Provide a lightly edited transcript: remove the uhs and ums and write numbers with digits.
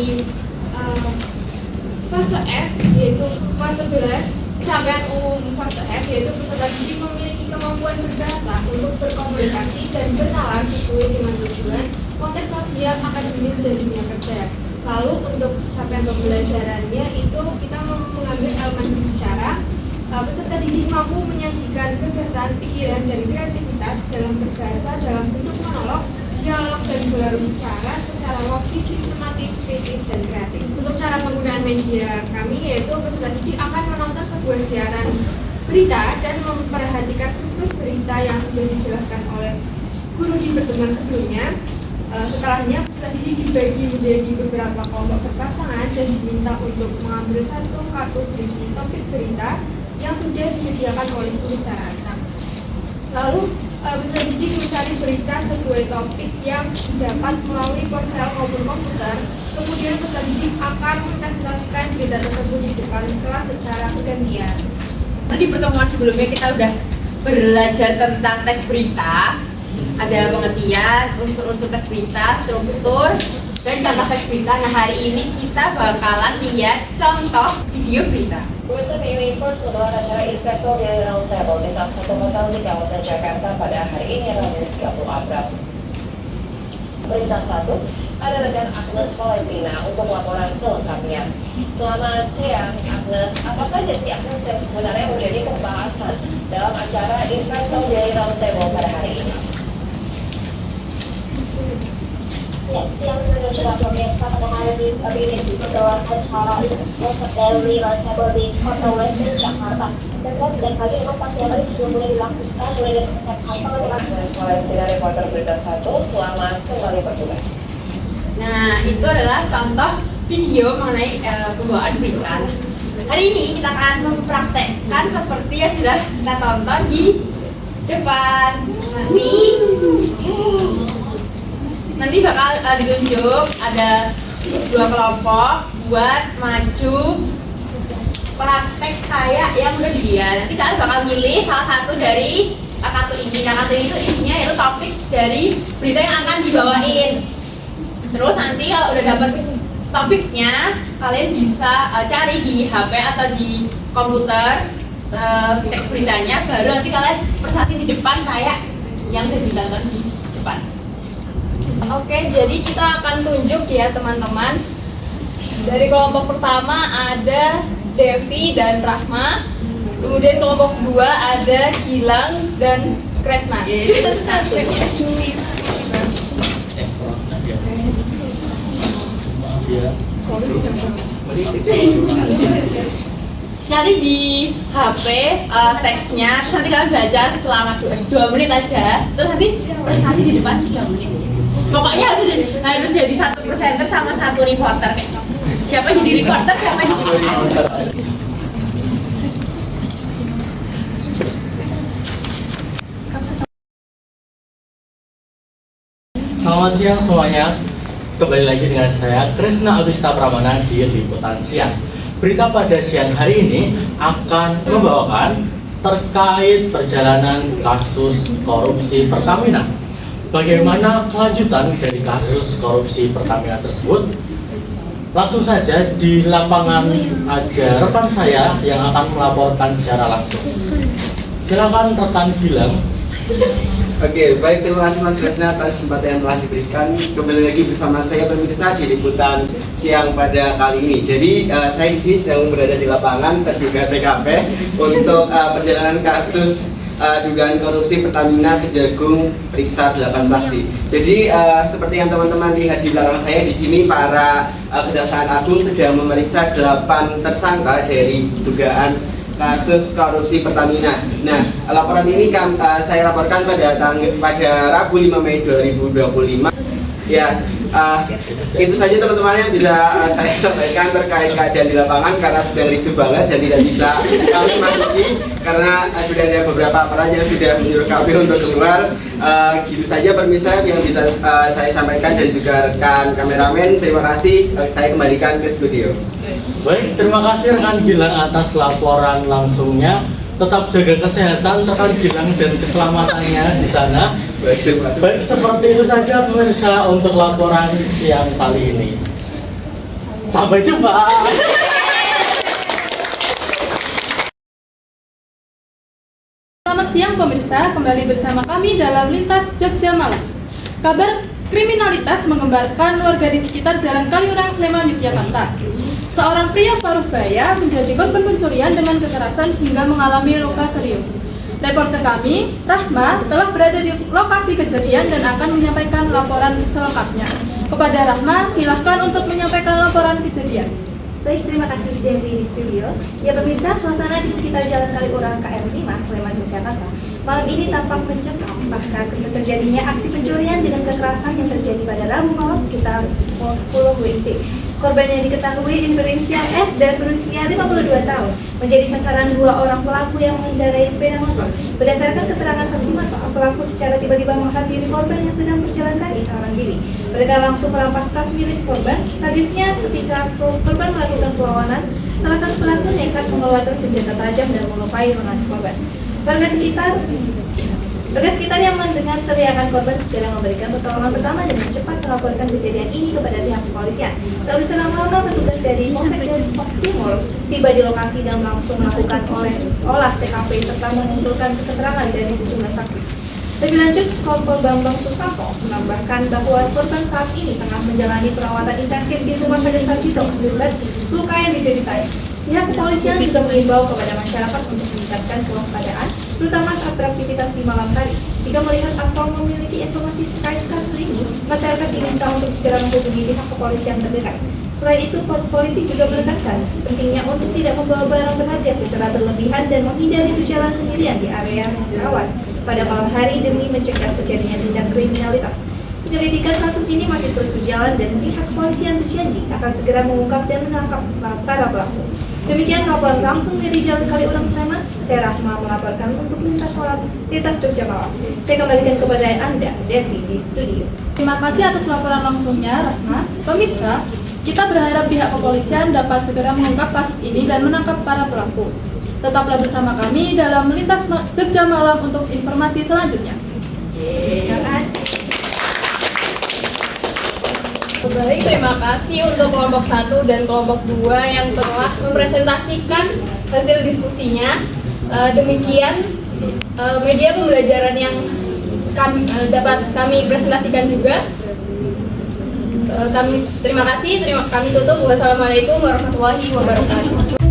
di fase F, yaitu fase 11. Capaian umum fase F yaitu peserta didik memiliki kemampuan berbahasa untuk berkomunikasi dan bernalar sesuai dengan tujuan, konteks sosial, akademis, dan dunia kerja. Lalu untuk capaian pembelajarannya itu kita mengambil elemen berbicara. Peserta didik mampu menyajikan gagasan, pikiran, dan kreativitas dalam berbahasa dalam bentuk monolog, dialog, dan gelar bicara secara logis, sistematis, kritis, dan kreatif. Untuk cara penggunaan media kami yaitu peserta didik akan menonton sebuah siaran berita dan memperhatikan struktur berita yang sudah dijelaskan oleh guru di pertemuan sebelumnya. Setelahnya peserta didik dibagi menjadi beberapa kelompok berpasangan dan diminta untuk mengambil satu kartu berisi topik berita yang sudah disediakan oleh guru secara acak. Lalu peserta didik mencari berita sesuai topik yang didapat melalui ponsel maupun komputer. Kemudian peserta didik akan mempresentasikan berita tersebut di depan kelas secara bergantian. Di pertemuan sebelumnya kita udah belajar tentang teks berita, ada pengertian, unsur-unsur teks berita, struktur, dan contoh teks berita. Nah, hari ini kita bakalan lihat contoh video berita. Pemirsa PUI First menggelar acara Investor Daily Roundtable di salah satu hotel di kawasan Jakarta pada hari ini Rabu 30 April. Berita 1, ada rekan Agnes Valentina untuk laporan selengkapnya. Selamat siang Agnes, apa saja sih Agnes yang sebenarnya menjadi pembahasan dalam acara Investor Daily Roundtable pada hari ini? Yang sudah pemirsa pada hari ini digelar acara Daily Roundtable di Kota Western Jakarta. Dan pagi memang pasti harus mulai dilakukan mulai dari Jakarta. Agnes Valentina, reporter berita 1, selamat kembali bertugas. Nah, itu adalah contoh video mengenai pembawaan berita. Hari ini kita akan mempraktekkan seperti yang sudah kita tonton di depan. Nanti bakal ditunjuk ada 2 kelompok buat maju praktek kayak yang udah dia. Nanti kalian bakal milih salah satu dari kartu ini. Nah, kartu ini tuh isinya itu topik dari berita yang akan dibawain. Terus nanti kalau udah dapet topiknya, kalian bisa cari di HP atau di komputer teks beritanya, baru nanti kalian presentasi di depan kayak yang udah ditonton di depan. Oke, jadi kita akan tunjuk ya teman-teman. Dari kelompok pertama ada Devi dan Rahma. Kemudian kelompok kedua ada Gilang dan Kresna. Cari di HP teksnya, terus nanti kalian baca selama 2 menit aja. Terus nanti presentasi di depan 3 menit. Pokoknya harus jadi satu presenter sama satu reporter. Siapa jadi reporter, siapa jadi presenter. Selamat siang semuanya. Kembali lagi dengan saya Kresna Abista Pramana di Liputan Siang. Berita pada siang hari ini akan membawakan terkait perjalanan kasus korupsi Pertamina. Bagaimana kelanjutan dari kasus korupsi Pertamina tersebut? Langsung saja di lapangan ada rekan saya yang akan melaporkan secara langsung. Silakan rekan Gilang. Oke, baik, terima kasih Mas Kresna atas kesempatan yang telah diberikan. Kembali lagi bersama saya pemirsa di Liputan Siang pada kali ini. Jadi saya di sini sedang berada di lapangan dan juga TKP untuk perjalanan kasus dugaan korupsi Pertamina Kejagung periksa 8 saksi. Jadi seperti yang teman-teman lihat di belakang saya di sini para Kejaksaan Agung sedang memeriksa 8 tersangka dari dugaan kasus korupsi Pertamina. Nah, laporan ini saya laporkan pada Rabu 5 Mei 2025. Ya, itu saja teman-teman yang bisa saya sampaikan terkait keadaan di lapangan karena sedang ricuh banget dan tidak bisa kami masuki karena sudah ada beberapa aparat yang sudah menyuruh kami untuk keluar. Gitu saja pemirsa yang bisa saya sampaikan dan juga rekan kameramen. Terima kasih. Saya kembalikan ke studio. Baik, terima kasih rekan Gilang atas laporan langsungnya. Tetap jaga kesehatan rekan Gilang dan keselamatannya di sana. Baik, terima kasih. Baik, seperti itu saja pemirsa untuk laporan siang kali ini. Sampai jumpa. Selamat siang pemirsa, kembali bersama kami dalam Lintas Jogja Malam. Kabar kriminalitas menggembarkan warga di sekitar Jalan Kaliurang, Sleman, Yogyakarta. Seorang pria paruh baya menjadi korban pencurian dengan kekerasan hingga mengalami luka serius. Reporter kami, Rahma, telah berada di lokasi kejadian dan akan menyampaikan laporan selengkapnya. Kepada Rahma, silahkan untuk menyampaikan laporan kejadian. Baik, terima kasih Dewi di studio. Ya pemirsa, suasana di sekitar Jalan Kaliurang KM5, Sleman, Yogyakarta malam ini tampak mencekam pasca terjadinya aksi pencurian dengan kekerasan yang terjadi pada Rabu malam sekitar pukul 10 WIB. Korban yang diketahui berinisial S dan berusia 52 tahun menjadi sasaran dua orang pelaku yang mengendarai sepeda motor. Berdasarkan keterangan saksi mata, pelaku secara tiba-tiba menghampiri korban yang sedang berjalan kaki seorang diri. Mereka langsung merampas tas milik korban. Habisnya ketika korban melakukan perlawanan, salah satu pelaku nekat mengeluarkan senjata tajam dan melukai lengan korban. Warga sekitar yang mendengar teriakan korban segera memberikan pertolongan pertama dengan cepat melaporkan kejadian ini kepada pihak kepolisian. Tak berselang lama, petugas dari Polsek Depok Timur tiba di lokasi dan langsung melakukan olah TKP serta mengumpulkan keterangan dari sejumlah saksi. Lebih lanjut, Kompol Bambang Susanto menambahkan bahwa korban saat ini tengah menjalani perawatan intensif di Rumah Sakit Sarjito akibat luka yang dideritanya. Pihak kepolisian juga mengimbau kepada masyarakat untuk meningkatkan kewaspadaan, terutama saat beraktivitas di malam hari. Jika melihat atau memiliki informasi terkait kasus ini, masyarakat diminta untuk segera menghubungi pihak kepolisian terdekat. Selain itu, polisi juga menekankan pentingnya untuk tidak membawa barang berharga secara berlebihan dan menghindari berjalan sendirian di area yang rawan pada malam hari demi mencegah terjadinya tindak kriminalitas. Penyelidikan kasus ini masih terus berjalan dan pihak kepolisian berjanji akan segera mengungkap dan menangkap para pelaku. Demikian laporan langsung dari Jalan Kaliurang, Sleman. Saya Rahma melaporkan untuk Lintas Jogja Malam. Saya kembalikan kepada Anda, Devi, di studio. Terima kasih atas laporan langsungnya, Rahma. Pemirsa, kita berharap pihak kepolisian dapat segera mengungkap kasus ini dan menangkap para pelaku. Tetaplah bersama kami dalam Lintas Jogja Malam untuk informasi selanjutnya. Terima kasih. Baik, terima kasih untuk kelompok 1 dan kelompok 2 yang telah mempresentasikan hasil diskusinya. Demikian media pembelajaran yang dapat kami presentasikan juga. Kami terima kasih, kami tutup. Wassalamualaikum warahmatullahi wabarakatuh.